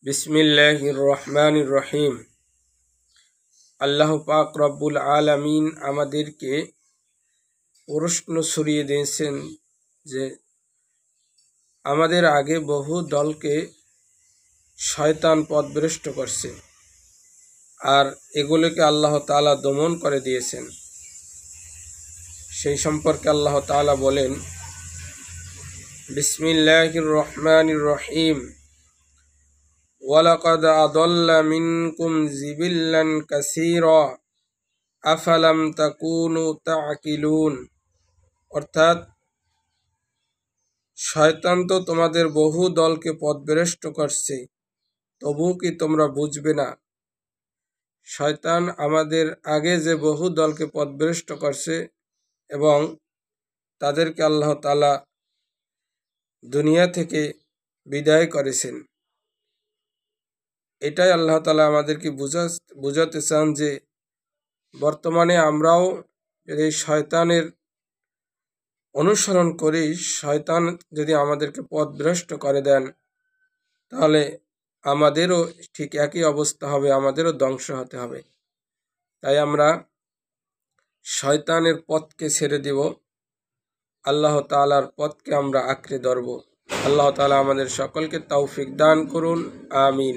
বিসমিল্লাহির রহমানির রহিম। আল্লাহ পাক রব্বুল আলামিন আমাদেরকে প্রশ্ন ছড়িয়ে দিয়েছেন যে আমাদের আগে বহু দলকে শয়তান পথভ্রষ্ট করছে, আর এগুলোকে আল্লাহ তাআলা দমন করে দিয়েছেন। সেই সম্পর্কে আল্লাহ তাআলা বলেন, বিসমিল্লাহির রহমানির রহিম। ওয়ালাকাদ আদাল্লা মিনকুম জিবিল্লান কাসীরা আফালাম তাকুনু তাকিলুন। অর্থাৎ শয়তান তো তোমাদের বহু দলকে পথভ্রষ্ট করছে, তবু কি তোমরা বুঝবে না? শয়তান আমাদের আগে যে বহু দলকে পথভ্রষ্ট করছে এবং তাদেরকে আল্লাহ তাআলা দুনিয়া থেকে বিদায় করেছেন। এটাই আল্লাহ তাআলা আমাদেরকে বুঝাতে চান যে বর্তমানে আমরাও এই শয়তানের অনুসরণ করি, শয়তান যদি আমাদেরকে পথভ্রষ্ট করে দেন তাহলে আমাদেরও ঠিক একই অবস্থা হবে, আমাদেরও ধ্বংস হতে হবে। তাই আমরা শয়তানের পথকে ছেড়ে দেব, আল্লাহ তাআলার পথকে আমরা আঁকড়ে ধরব। আল্লাহ তাআলা আমাদের সকলকে তৌফিক দান করুন, আমিন।